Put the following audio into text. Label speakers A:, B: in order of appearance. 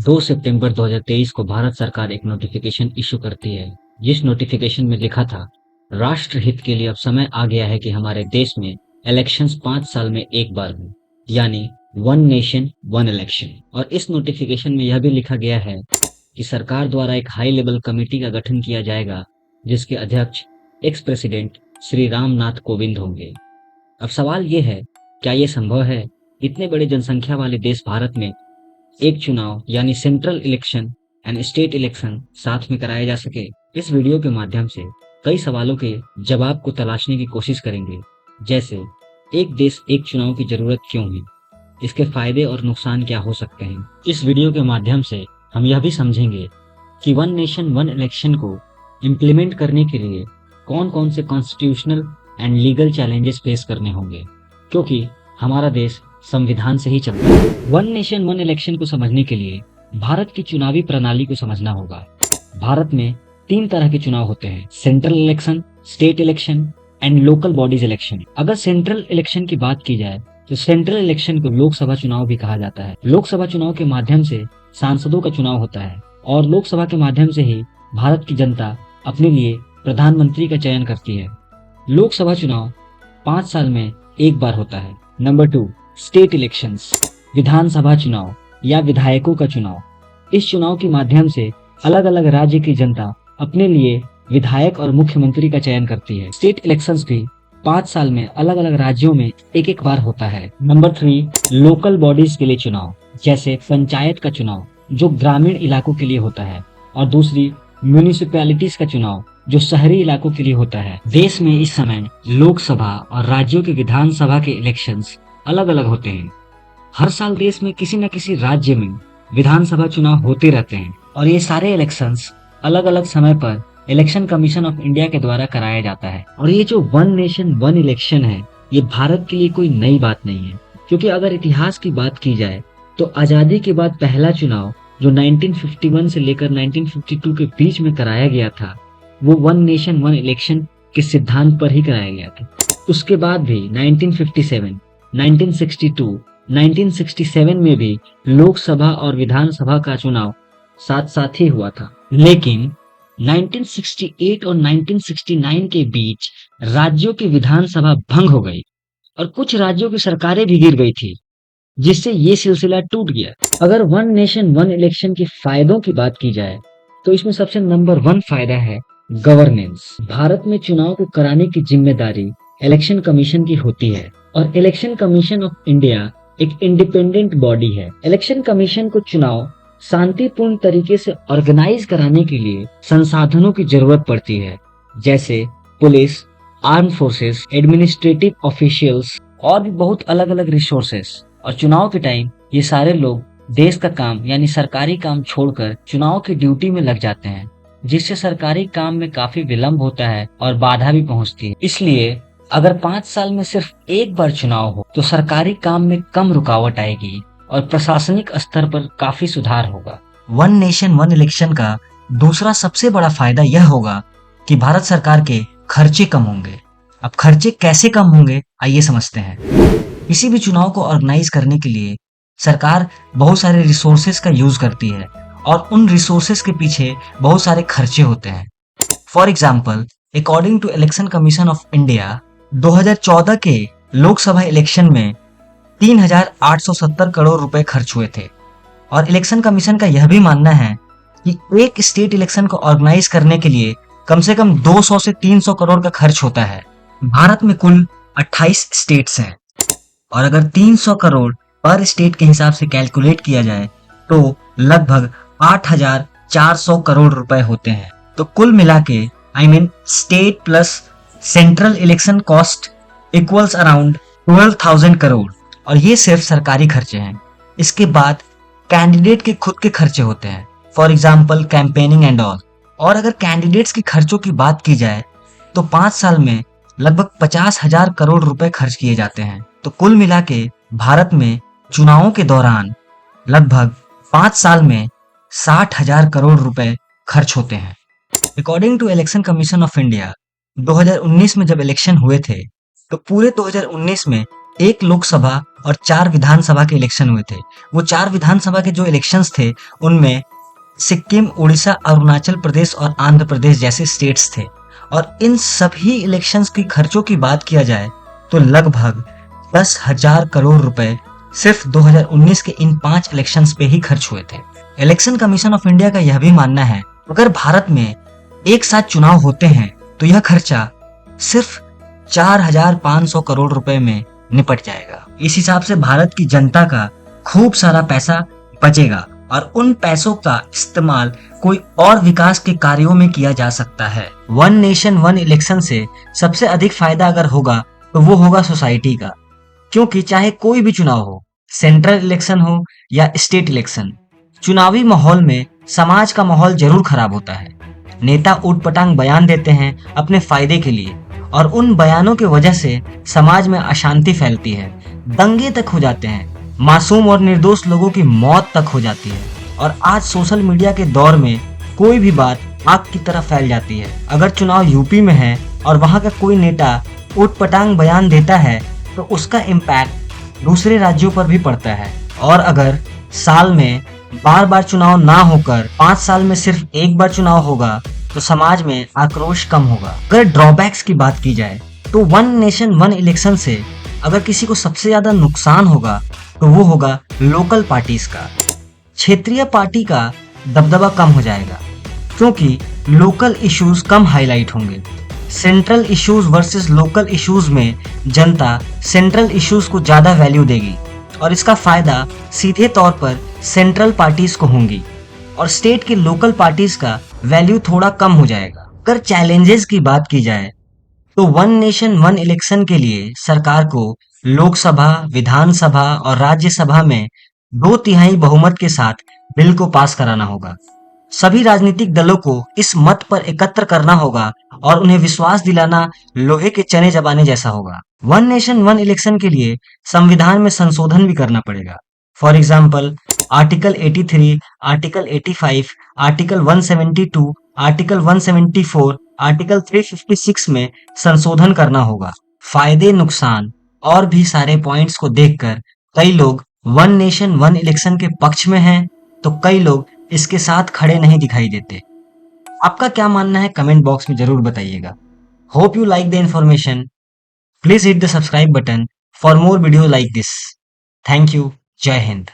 A: 2 सितंबर 2023 को भारत सरकार एक नोटिफिकेशन इशू करती है, जिस नोटिफिकेशन में लिखा था, राष्ट्र हित के लिए अब समय आ गया है कि हमारे देश में इलेक्शंस 5 साल में एक बार हो, यानी वन नेशन वन इलेक्शन। और इस नोटिफिकेशन में यह भी लिखा गया है कि सरकार द्वारा एक हाई लेवल कमेटी का गठन किया जाएगा, जिसके अध्यक्ष एक्स प्रेसिडेंट श्री रामनाथ कोविंद होंगे। अब सवाल ये है, क्या ये संभव है? इतने बड़े जनसंख्या वाले देश भारत में एक चुनाव यानी central election and state election साथ में कराया जा सके? इस वीडियो के माध्यम से कई सवालों के जवाब को तलाशने की कोशिश करेंगे, जैसे एक देश एक चुनाव की जरूरत क्यों है, इसके फायदे और नुकसान क्या हो सकते हैं। इस वीडियो के माध्यम से हम यह भी समझेंगे कि वन नेशन वन इलेक्शन को इम्प्लीमेंट करने के लिए कौन कौन से constitutional and legal challenges face करने होंगे, क्योंकि हमारा देश संविधान से ही चलता है। वन नेशन वन इलेक्शन को समझने के लिए भारत की चुनावी प्रणाली को समझना होगा। भारत में 3 तरह के चुनाव होते हैं: central election, state election and local bodies election. अगर सेंट्रल इलेक्शन की बात की जाए तो सेंट्रल इलेक्शन को लोकसभा चुनाव भी कहा जाता है। लोकसभा चुनाव के माध्यम से सांसदों का चुनाव होता है और लोकसभा के माध्यम से ही भारत की जनता अपने लिए प्रधानमंत्री का चयन करती है। लोकसभा चुनाव 5 साल में एक बार होता है। नंबर 2, स्टेट इलेक्शंस, विधानसभा चुनाव या विधायकों का चुनाव। इस चुनाव के माध्यम से अलग अलग राज्य की जनता अपने लिए विधायक और मुख्यमंत्री का चयन करती है। स्टेट इलेक्शंस भी 5 साल में अलग अलग राज्यों में एक एक बार होता है। नंबर 3, लोकल बॉडीज के लिए चुनाव, जैसे पंचायत का चुनाव जो ग्रामीण इलाकों के लिए होता है, और दूसरी म्यूनिसिपैलिटीज का चुनाव जो शहरी इलाकों के लिए होता है। देश में इस समय लोकसभा और राज्यों के विधानसभा के इलेक्शंस अलग अलग होते हैं। हर साल देश में किसी न किसी राज्य में विधानसभा चुनाव होते रहते हैं और ये सारे इलेक्शंस अलग अलग समय पर इलेक्शन कमीशन ऑफ इंडिया के द्वारा कराया जाता है। और ये जो वन नेशन वन इलेक्शन है, ये भारत के लिए कोई नई बात नहीं है, क्योंकि अगर इतिहास की बात की जाए तो आजादी के बाद पहला चुनाव जो 1951 से लेकर 1952 के बीच में कराया गया था, वो वन नेशन वन इलेक्शन के सिद्धांत पर ही कराया गया था। उसके बाद भी 1957, 1962, 1967 में भी लोकसभा और विधानसभा का चुनाव साथ साथ ही हुआ था। लेकिन 1968 और 1969 के बीच राज्यों की विधानसभा भंग हो गई और कुछ राज्यों की सरकारें भी गिर गई थी, जिससे ये सिलसिला टूट गया। अगर वन नेशन वन इलेक्शन के फायदों की बात की जाए तो इसमें सबसे नंबर 1 फायदा है गवर्नेंस। भारत में चुनाव को कराने की जिम्मेदारी इलेक्शन कमीशन की होती है और इलेक्शन कमीशन ऑफ इंडिया एक इंडिपेंडेंट बॉडी है। इलेक्शन कमीशन को चुनाव शांतिपूर्ण तरीके से ऑर्गेनाइज कराने के लिए संसाधनों की जरूरत पड़ती है, जैसे police, arm forces, administrative officials और भी बहुत अलग अलग रिसोर्सेस। और चुनाव के टाइम ये सारे लोग देश का काम यानी सरकारी काम छोड़कर चुनाव की ड्यूटी में लग जाते हैं, जिससे सरकारी काम में काफी विलंब होता है और बाधा भी पहुंचती है। इसलिए अगर 5 साल में सिर्फ एक बार चुनाव हो तो सरकारी काम में कम रुकावट आएगी और प्रशासनिक स्तर पर काफी सुधार होगा। वन नेशन वन इलेक्शन का दूसरा सबसे बड़ा फायदा यह होगा कि भारत सरकार के खर्चे कम होंगे। अब खर्चे कैसे कम होंगे, आइए समझते हैं। किसी भी चुनाव को ऑर्गेनाइज करने के लिए सरकार बहुत सारे रिसोर्सेस का यूज करती है और उन रिसोर्सेस के पीछे बहुत सारे खर्चे होते हैं। For example, according to election commission of India, 2014 के लोकसभा इलेक्शन में 3,870 करोड़ रुपए खर्च हुए थे। और इलेक्शन कमीशन का यह भी मानना है कि एक स्टेट इलेक्शन को ऑर्गेनाइज करने के लिए कम से कम 200 से 300 करोड़ का खर्च होता है। भारत में कुल 28 स्टेट्स हैं और अगर 300 करोड़ पर स्टेट के हिसाब से कैलकुलेट किया जाए तो लगभग 8,400 करोड़ रुपए होते हैं। तो कुल मिला के state plus central election cost equals around 12,000 crore. और ये सिर्फ सरकारी खर्चे हैं। इसके बाद कैंडिडेट के खुद के खर्चे होते हैं, for example campaigning and all. और अगर कैंडिडेट्स की खर्चों की बात की जाए तो 5 साल में लगभग 50,000 करोड़ रुपए खर्च किए जाते हैं। तो कुल मिला के भारत में चुनावों के दौरान लगभग 5 साल में 60,000 करोड़ रुपए खर्च होते हैं। According to election commission of India, 2019 में जब इलेक्शन हुए थे तो पूरे 2019 में
B: एक लोकसभा और 4 विधानसभा के इलेक्शन हुए थे। वो 4 विधानसभा के जो इलेक्शंस थे, उनमें सिक्किम, उड़ीसा, अरुणाचल प्रदेश और आंध्र प्रदेश जैसे स्टेट्स थे। और इन सभी इलेक्शंस की खर्चों की बात किया जाए तो लगभग 10,000 करोड़ रुपए सिर्फ 2019 के इन 5 इलेक्शंस पे ही खर्च हुए थे। इलेक्शन कमीशन ऑफ इंडिया का यह भी मानना है, अगर भारत में एक साथ चुनाव होते हैं तो यह खर्चा सिर्फ 4,500 करोड़ रुपए में निपट जाएगा। इस हिसाब से भारत की जनता का खूब सारा पैसा बचेगा और उन पैसों का इस्तेमाल कोई और विकास के कार्यों में किया जा सकता है। वन नेशन वन इलेक्शन से सबसे अधिक फायदा अगर होगा तो वो होगा सोसाइटी का, क्योंकि चाहे कोई भी चुनाव हो, सेंट्रल इलेक्शन हो या स्टेट इलेक्शन, चुनावी माहौल में समाज का माहौल जरूर खराब होता है। नेता ऊटपटांग बयान देते हैं अपने फायदे के लिए और उन बयानों की वजह से समाज में अशांति फैलती है, दंगे तक हो जाते हैं, मासूम और निर्दोष लोगों की मौत तक हो जाती है। और आज सोशल मीडिया के दौर में कोई भी बात आग की तरह फैल जाती है। अगर चुनाव यूपी में है और वहां का कोई नेता ऊटपटांग बयान देता है तो उसका इम्पैक्ट दूसरे राज्यों पर भी पड़ता है। और अगर साल में बार बार चुनाव ना होकर 5 साल में सिर्फ एक बार चुनाव होगा तो समाज में आक्रोश कम होगा। अगर ड्रॉबैक्स की बात की जाए तो वन नेशन वन इलेक्शन से अगर किसी को सबसे ज्यादा नुकसान होगा तो वो होगा लोकल पार्टीज का। क्षेत्रीय पार्टी का दबदबा कम हो जाएगा क्योंकि लोकल इश्यूज कम हाईलाइट होंगे। Central issues versus local issues में जनता सेंट्रल इश्यूज को ज्यादा वैल्यू देगी और इसका फायदा सीधे तौर पर सेंट्रल पार्टीज को होंगी और स्टेट के लोकल पार्टीज का वैल्यू थोड़ा कम हो जाएगा। अगर चैलेंजेस की बात की जाए तो वन नेशन वन इलेक्शन के लिए सरकार को लोकसभा, विधानसभा और राज्यसभा में 2/3 बहुमत के साथ बिल को पास कराना होगा। सभी राजनीतिक दलों को इस मत पर एकत्र करना होगा और उन्हें विश्वास दिलाना लोहे के चने चबाने जैसा होगा। वन नेशन वन इलेक्शन के लिए संविधान में संशोधन भी करना पड़ेगा। For example, article 83, article 85, article 172, article 174, article 356 में संशोधन करना होगा। फायदे नुकसान और भी सारे पॉइंट्स को देखकर कई लोग वन नेशन वन इलेक्शन के पक्ष में हैं तो कई लोग इसके साथ खड़े नहीं दिखाई देते। आपका क्या मानना है कमेंट बॉक्स में जरूर बताइएगा। Hope you like the information. Please hit the subscribe button for more video like this. Thank you. जय हिंद।